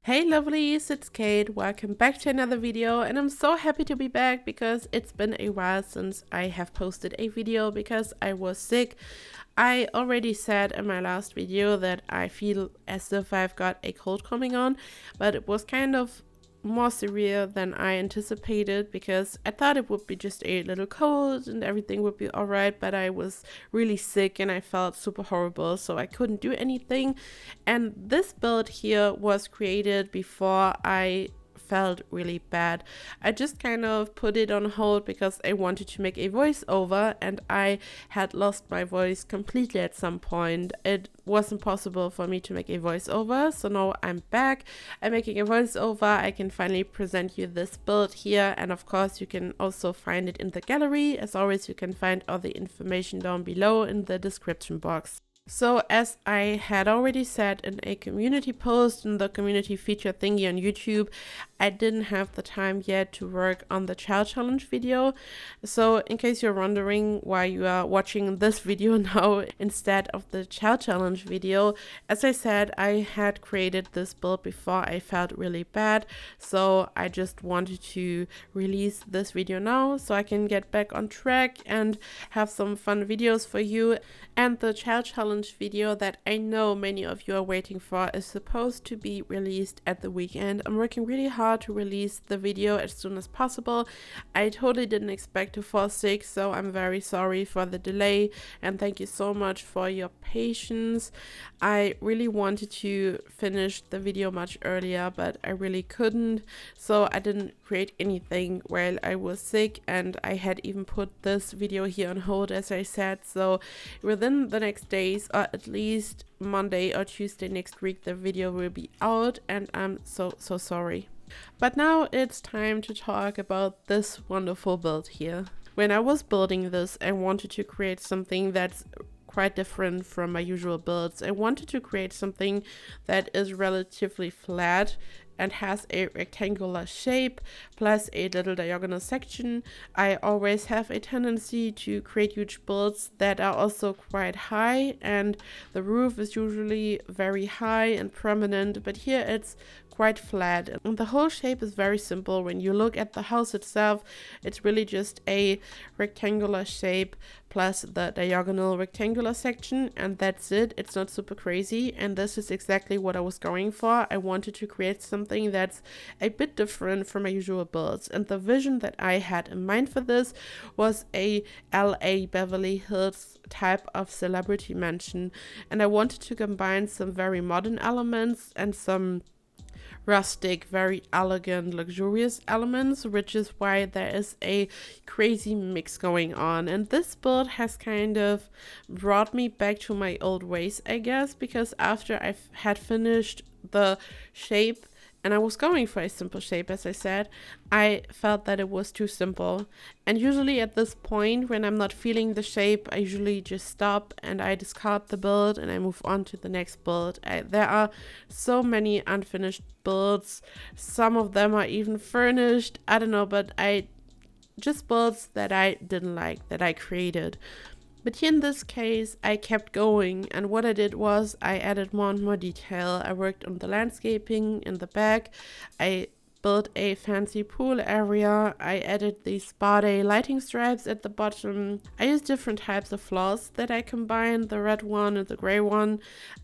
Hey lovelies, it's Kate. Welcome back to another video, and I'm so happy to be back because it's been a while since I have posted a video because I was sick. I already said in my last video that I feel as if I've got a cold coming on, but it was kind of more severe than I anticipated because I thought it would be just a little cold and everything would be alright, but I was really sick and I felt super horrible, so I couldn't do anything. And this build here was created before I felt really bad. I just kind of put it on hold because I wanted to make a voiceover and I had lost my voice completely at some point. It wasn't possible for me to make a voiceover, so now I'm back. I'm making a voiceover. I can finally present you this build here, and of course you can also find it in the gallery. As always, you can find all the information down below in the description box. So as I had already said in a community post in the community feature thingy on YouTube, I didn't have the time yet to work on the child challenge video. So in case you're wondering why you are watching this video now instead of the child challenge video, as I said, I had created this build before I felt really bad. So I just wanted to release this video now so I can get back on track and have some fun videos for you. And the child challenge video that I know many of you are waiting for is supposed to be released at the weekend. I'm working really hard to release the video as soon as possible. I totally didn't expect to fall sick, so I'm very sorry for the delay and thank you so much for your patience. I really wanted to finish the video much earlier, but I really couldn't, so I didn't create anything while I was sick, and I had even put this video here on hold, as I said. So within the next days, or at least Monday or Tuesday next week, the video will be out, and I'm so sorry. But now it's time to talk about this wonderful build here. When I was building this, I wanted to create something that's quite different from my usual builds. I wanted to create something that is relatively flat and has a rectangular shape plus a little diagonal section. I always have a tendency to create huge builds that are also quite high, and the roof is usually very high and prominent, but here it's quite flat and the whole shape is very simple. When you look at the house itself, it's really just a rectangular shape plus the diagonal rectangular section, and that's it. It's not super crazy, and this is exactly what I was going for. I wanted to create something that's a bit different from my usual builds, and the vision that I had in mind for this was a LA Beverly Hills type of celebrity mansion, and I wanted to combine some very modern elements and some rustic, very elegant, luxurious elements, which is why there is a crazy mix going on. And this build has kind of brought me back to my old ways, I guess, because after I had finished the shape and I was going for a simple shape, as I said, I felt that it was too simple. And usually at this point, when I'm not feeling the shape, I usually just stop and I discard the build and I move on to the next build. There are so many unfinished builds. Some of them are even furnished. I don't know, but just builds that I didn't like, that I created. But here in this case, I kept going, and what I did was I added more and more detail. I worked on the landscaping in the back. I built a fancy pool area. I added these spa day lighting stripes at the bottom. I used different types of floors that I combined, the red one and the gray one.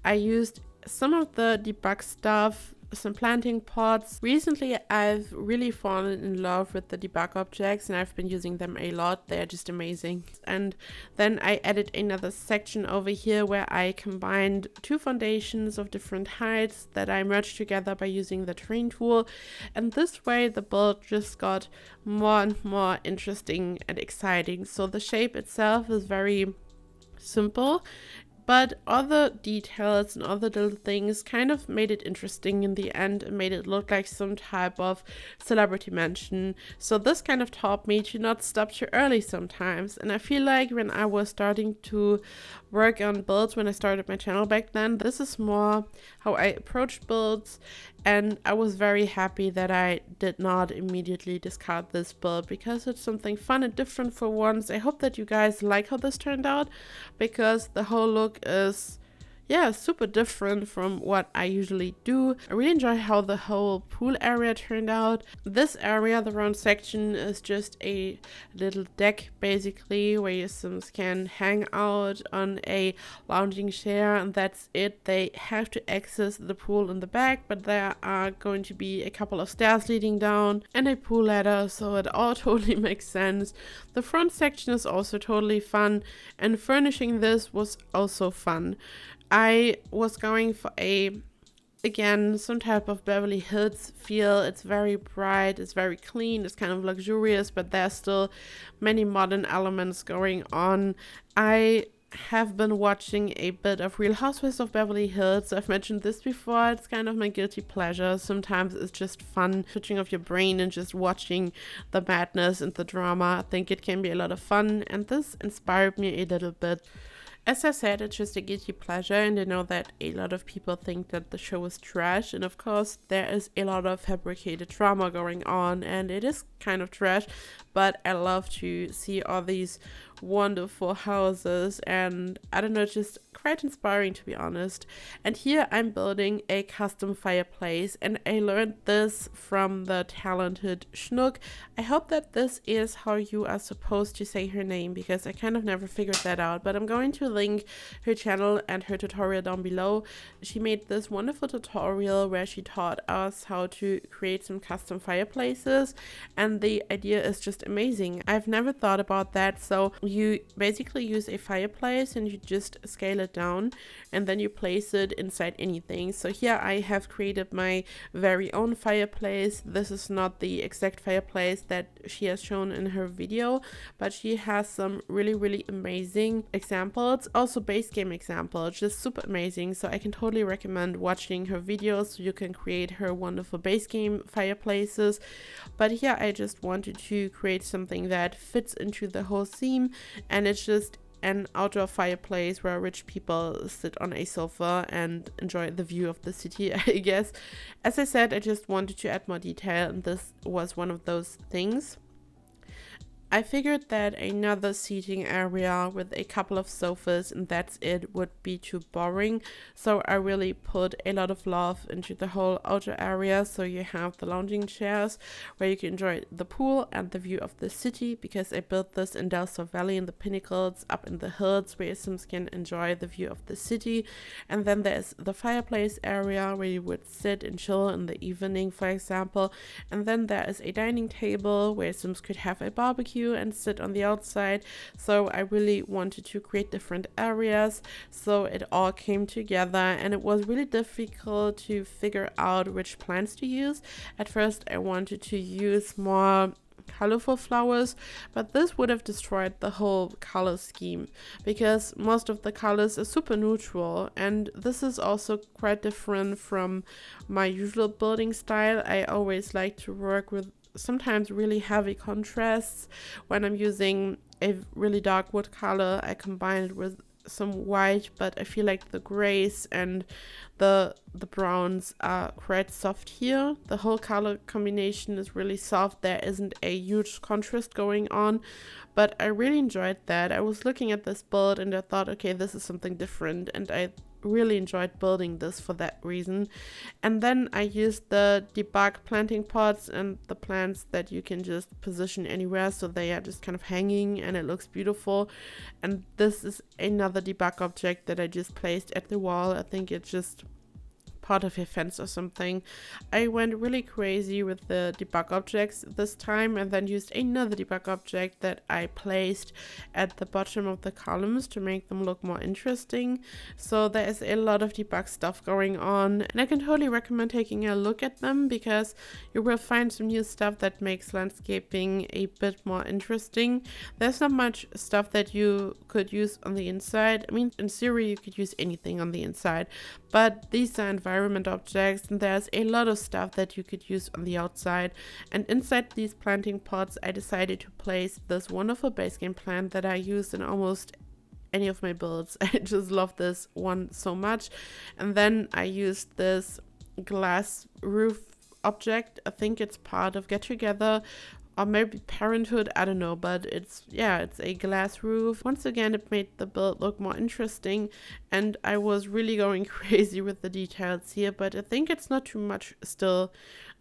I used some of the debug stuff, some planting pots. Recently I've really fallen in love with the debug objects and I've been using them a lot. They're just amazing. And then I added another section over here where I combined two foundations of different heights that I merged together by using the terrain tool, and this way the build just got more and more interesting and exciting. So the shape itself is very simple, but other details and other little things kind of made it interesting in the end and made it look like some type of celebrity mansion. So this kind of taught me to not stop too early sometimes. And I feel like when I was starting to work on builds, when I started my channel back then, this is more how I approached builds. And I was very happy that I did not immediately discard this build because it's something fun and different for once. I hope that you guys like how this turned out, because the whole look is yeah, super different from what I usually do. I really enjoy how the whole pool area turned out. This area, the round section, is just a little deck basically where your Sims can hang out on a lounging chair, and that's it. They have to access the pool in the back, but there are going to be a couple of stairs leading down and a pool ladder, so it all totally makes sense. The front section is also totally fun, and furnishing this was also fun. I was going for again, some type of Beverly Hills feel. It's very bright, it's very clean, it's kind of luxurious, but there's still many modern elements going on. I have been watching a bit of Real Housewives of Beverly Hills. I've mentioned this before. It's kind of my guilty pleasure. Sometimes it's just fun switching off your brain and just watching the madness and the drama. I think it can be a lot of fun, and this inspired me a little bit. As I said, it's just a guilty pleasure, and I know that a lot of people think that the show is trash, and of course there is a lot of fabricated drama going on, and it is kind of trash, but I love to see all these wonderful houses, and I don't know, it's just quite inspiring, to be honest. And here I'm building a custom fireplace, and I learned this from the talented Schnook. I hope that this is how you are supposed to say her name, because I kind of never figured that out, but I'm going to link her channel and her tutorial down below. She made this wonderful tutorial where she taught us how to create some custom fireplaces, and the idea is just amazing. I've never thought about that. So you basically use a fireplace and you just scale it down, and then you place it inside anything. So here I have created my very own fireplace. This is not the exact fireplace that she has shown in her video, but she has some really amazing examples, also base game examples, just super amazing. So I can totally recommend watching her videos so you can create her wonderful base game fireplaces. But here I just wanted to create something that fits into the whole theme, and it's just an outdoor fireplace where rich people sit on a sofa and enjoy the view of the city, I guess. As I said, I just wanted to add more detail, and this was one of those things. I figured that another seating area with a couple of sofas and that's it would be too boring, so I really put a lot of love into the whole outer area. So you have the lounging chairs where you can enjoy the pool and the view of the city, because I built this in Del Sol Valley in the pinnacles up in the hills where your Sims can enjoy the view of the city. And then there's the fireplace area where you would sit and chill in the evening, for example. And then there is a dining table where Sims could have a barbecue and sit on the outside. So I really wanted to create different areas, so it all came together, and it was really difficult to figure out which plants to use. At first I wanted to use more colorful flowers, but this would have destroyed the whole color scheme, because most of the colors are super neutral, and this is also quite different from my usual building style. I always like to work with sometimes really heavy contrasts. When I'm using a really dark wood color, I combine it with some white, but I feel like the grays and the browns are quite soft here. The whole color combination is really soft. There isn't a huge contrast going on, but I really enjoyed that. I was looking at this build and I thought, okay, this is something different, and I really enjoyed building this for that reason. And then I used the debug planting pots and the plants that you can just position anywhere, so they are just kind of hanging and it looks beautiful. And this is another debug object that I just placed at the wall. I think it's just part of a fence or something. I went really crazy with the debug objects this time, and then used another debug object that I placed at the bottom of the columns to make them look more interesting. So there is a lot of debug stuff going on, and I can totally recommend taking a look at them, because you will find some new stuff that makes landscaping a bit more interesting. There's not much stuff that you could use on the inside. I mean, in theory you could use anything on the inside, but these are environment objects, and there's a lot of stuff that you could use on the outside. And inside these planting pots I decided to place this wonderful base game plant that I use in almost any of my builds. I just love this one so much. And then I used this glass roof object. I think it's part of Get Together, or maybe Parenthood, I don't know, but it's a glass roof. Once again, it made the build look more interesting, and I was really going crazy with the details here, but I think it's not too much still.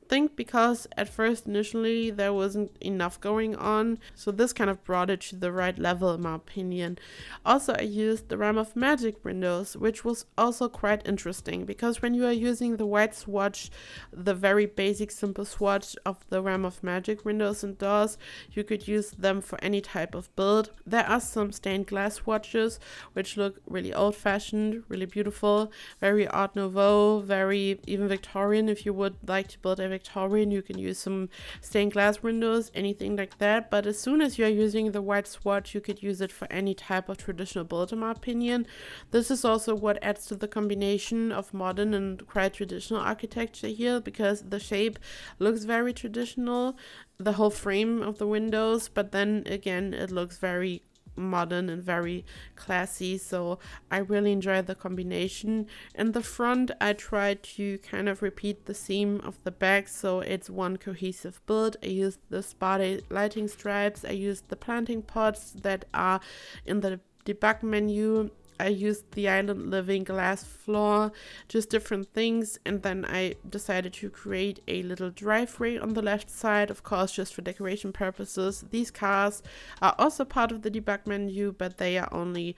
Think because at first initially there wasn't enough going on, so this kind of brought it to the right level in my opinion. Also, I used the Realm of Magic windows, which was also quite interesting because when you are using the white swatch, the very basic simple swatch of the Realm of Magic windows and doors, you could use them for any type of build. There are some stained glass swatches which look really old-fashioned, really beautiful, very Art Nouveau, very even Victorian. If you would like to build a Victorian, you can use some stained glass windows, anything like that. But as soon as you're using the white swatch, you could use it for any type of traditional build, in my opinion. This is also what adds to the combination of modern and quite traditional architecture here, because the shape looks very traditional, the whole frame of the windows, but then again it looks very modern and very classy, so I really enjoy the combination. In the front, I tried to kind of repeat the theme of the back, so it's one cohesive build. I used the spa lighting stripes, I used the planting pots that are in the debug menu, I used the island living glass floor, just different things, and then I decided to create a little driveway on the left side, of course just for decoration purposes. These cars are also part of the debug menu, but they are only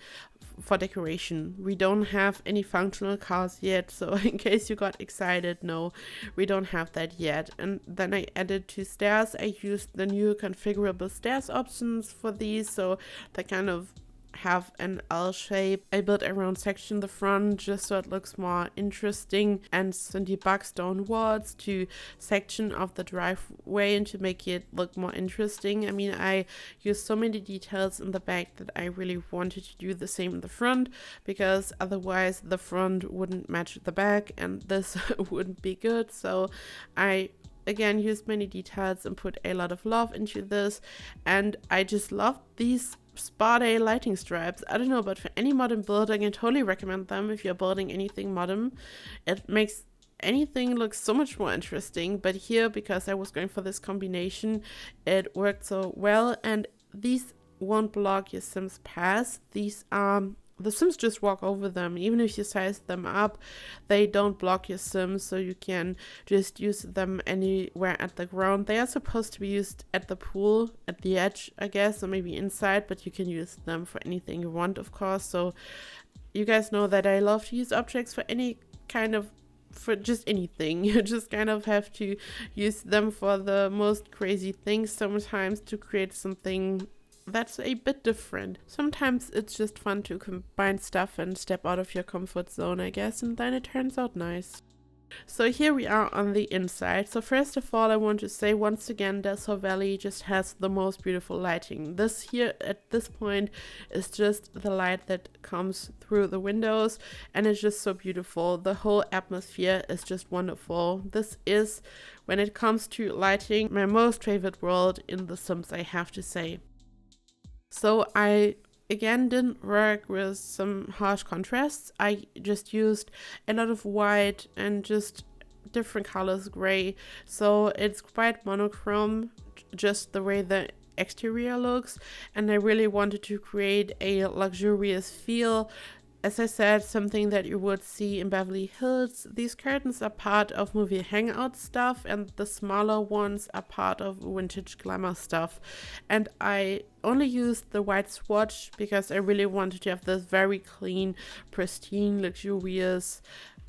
for decoration. We don't have any functional cars yet, so in case you got excited, no, we don't have that yet. And then I added 2 stairs. I used the new configurable stairs options for these, so they kind of have an L shape. I built a round section in the front just so it looks more interesting, and some debug stone walls to section of the driveway and to make it look more interesting. I mean, I used so many details in the back that I really wanted to do the same in the front, because otherwise the front wouldn't match the back and this wouldn't be good. So I again used many details and put a lot of love into this, and I just love these spa day lighting stripes. I don't know, but for any modern build, I can totally recommend them if you're building anything modern. It makes anything look so much more interesting, but here, because I was going for this combination, it worked so well, and these won't block your Sims path. These the Sims just walk over them. Even if you size them up, they don't block your Sims, so you can just use them anywhere at the ground. They are supposed to be used at the pool, at the edge, I guess, or maybe inside, but you can use them for anything you want, of course. So you guys know that I love to use objects for any kind of, for just anything. You just kind of have to use them for the most crazy things sometimes to create something that's a bit different. Sometimes it's just fun to combine stuff and step out of your comfort zone, I guess, and then it turns out nice. So here we are on the inside. So first of all, I want to say once again, Desert Valley just has the most beautiful lighting. This here at this point is just the light that comes through the windows, and it's just so beautiful. The whole atmosphere is just wonderful. This is, when it comes to lighting, my most favorite world in The Sims, I have to say. So I again didn't work with some harsh contrasts. I just used a lot of white and just different colors, gray, so it's quite monochrome, just the way the exterior looks, and I really wanted to create a luxurious feel. As I said, something that you would see in Beverly Hills. These curtains are part of movie Hangout stuff, and the smaller ones are part of vintage Glamour stuff. And I only used the white swatch because I really wanted to have this very clean, pristine, luxurious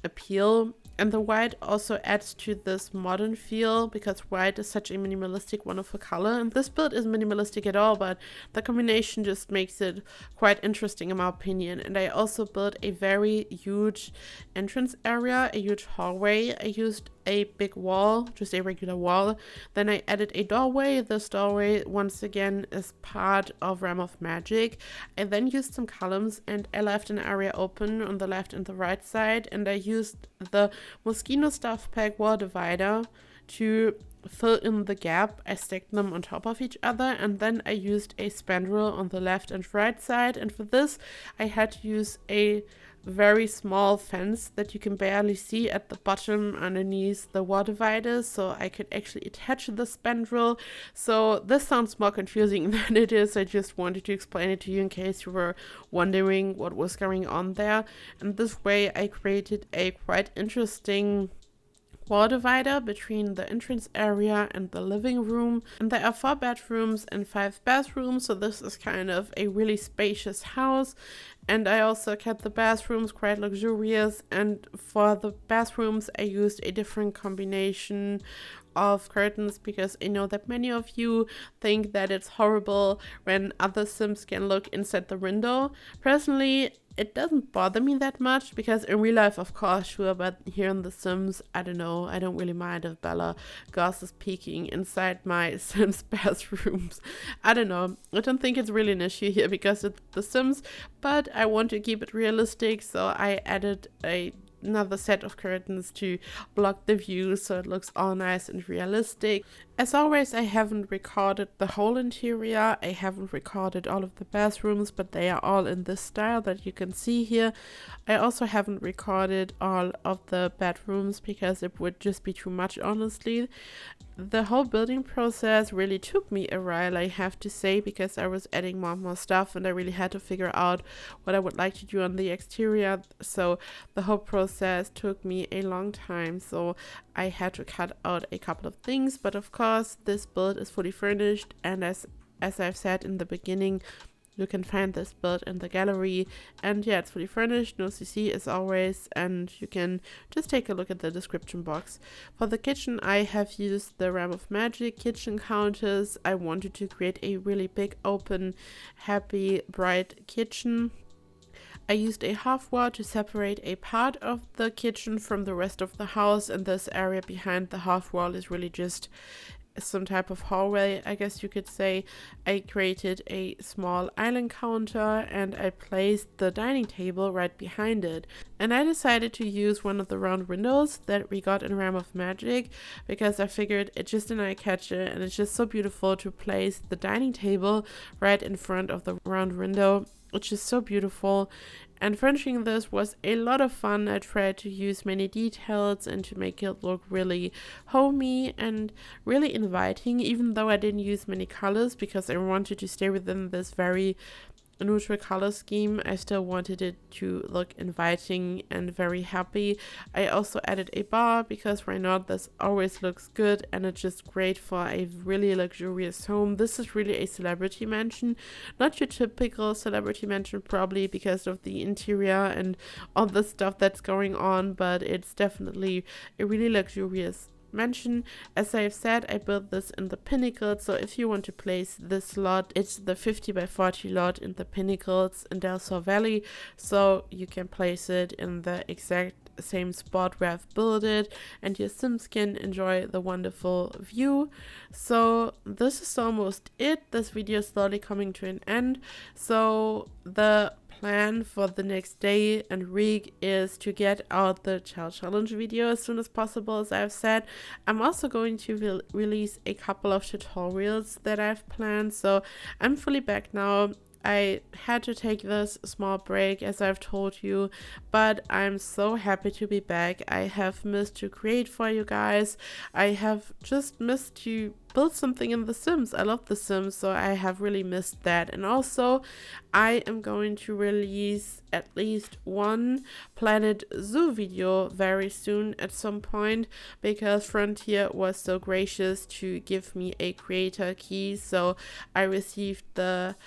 appeal. And the white also adds to this modern feel because white is such a minimalistic, wonderful color. And this build isn't minimalistic at all, but the combination just makes it quite interesting in my opinion. And I also built a very huge entrance area, a huge hallway. I used a big wall, just a regular wall. Then I added a doorway. This doorway, once again, is part of Realm of Magic. I then used some columns and I left an area open on the left and the right side. And I used the Moschino stuff pack wall divider to fill in the gap. I stacked them on top of each other, and then I used a spandrel on the left and right side, and for this I had to use a very small fence that you can barely see at the bottom underneath the wall dividers, so I could actually attach the spandrel. So this sounds more confusing than it is. I just wanted to explain it to you in case you were wondering what was going on there. And this way I created a quite interesting wall divider between the entrance area and the living room. And there are 4 bedrooms and 5 bathrooms, so this is kind of a really spacious house. And I also kept the bathrooms quite luxurious, and for the bathrooms I used a different combination of curtains because I know that many of you think that it's horrible when other Sims can look inside the window. Personally, it doesn't bother me that much because in real life, of course, sure, but here in The Sims, I don't know, I don't really mind if Bella Goss is peeking inside my Sims bathrooms. I don't know, I don't think it's really an issue here because it's The Sims, but I want to keep it realistic, so I added another set of curtains to block the view so it looks all nice and realistic. As always, I haven't recorded the whole interior, I haven't recorded all of the bathrooms, but they are all in this style that you can see here. I also haven't recorded all of the bedrooms because it would just be too much, honestly. The whole building process really took me a while, I have to say, because I was adding more and more stuff and I really had to figure out what I would like to do on the exterior. So the whole process took me a long time, so I had to cut out a couple of things. But of course, this build is fully furnished, and as I've said in the beginning, you can find this build in the gallery, and yeah, it's fully furnished, no CC as always, and you can just take a look at the description box. For the kitchen, I have used the Realm of Magic kitchen counters. I wanted to create a really big, open, happy, bright kitchen. I used a half wall to separate a part of the kitchen from the rest of the house, and this area behind the half wall is really just some type of hallway, I guess you could say. I created a small island counter and I placed the dining table right behind it. And I decided to use one of the round windows that we got in Realm of Magic because I figured it's just an eye catcher and it's just so beautiful to place the dining table right in front of the round window. It's just so beautiful. And furnishing this was a lot of fun. I tried to use many details and to make it look really homey and really inviting, even though I didn't use many colors because I wanted to stay within this very neutral color scheme. I still wanted it to look inviting and very happy. I also added a bar because why not? This always looks good and it's just great for a really luxurious home. This is really a celebrity mansion, not your typical celebrity mansion probably because of the interior and all the stuff that's going on, but it's definitely a really luxurious mansion. As I've said, I built this in the Pinnacles, so if you want to place this lot, it's the 50 by 40 lot in the Pinnacles in Del Sol Valley, so you can place it in the exact same spot where I've built it and your Sims can enjoy the wonderful view. So this is almost it. This video is slowly coming to an end, so the plan for the next day and week is to get out the child challenge video as soon as possible. As I've said, I'm also going to release a couple of tutorials that I've planned, so I'm fully back now. I had to take this small break as I've told you, but I'm so happy to be back. I have missed to create for you guys. I have just missed to build something in The Sims. I love The Sims, so I have really missed that. And also I am going to release at least one Planet Zoo video very soon at some point because Frontier was so gracious to give me a creator key, so I received the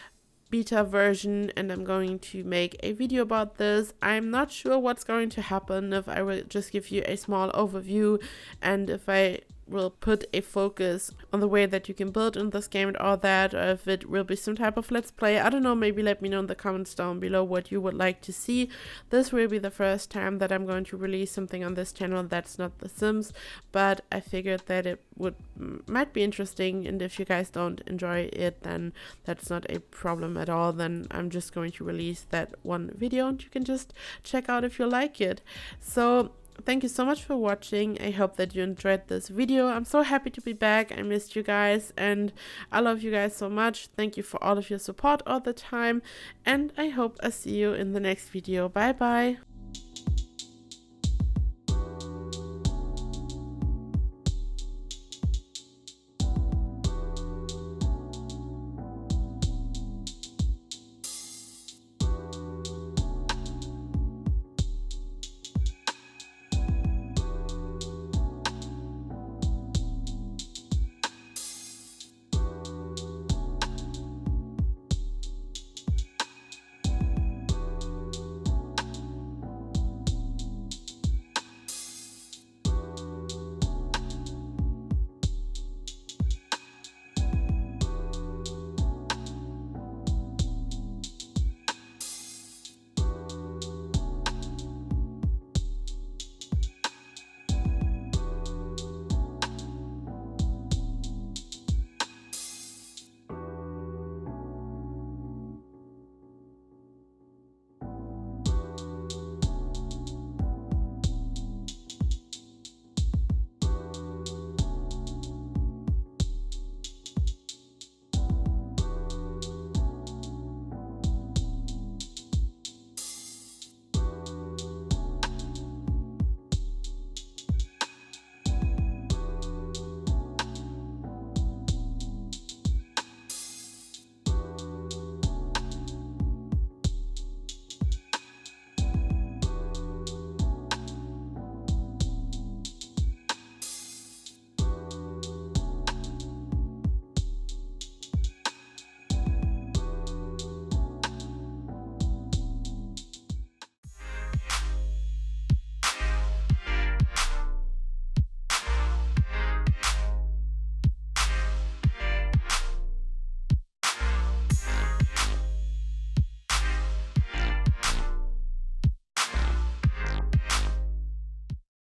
beta version and I'm going to make a video about this. I'm not sure what's going to happen, if I will just give you a small overview and if I will put a focus on the way that you can build in this game and all that, or if it will be some type of let's play. I don't know, maybe let me know in the comments down below what you would like to see. This will be the first time that I'm going to release something on this channel that's not The Sims, but I figured that it might be interesting, and if you guys don't enjoy it, then that's not a problem at all. Then I'm just going to release that one video and you can just check out if you like it. So thank you so much for watching. I hope that you enjoyed this video. I'm so happy to be back. I missed you guys and I love you guys so much. Thank you for all of your support all the time, and I hope I see you in the next video. Bye bye.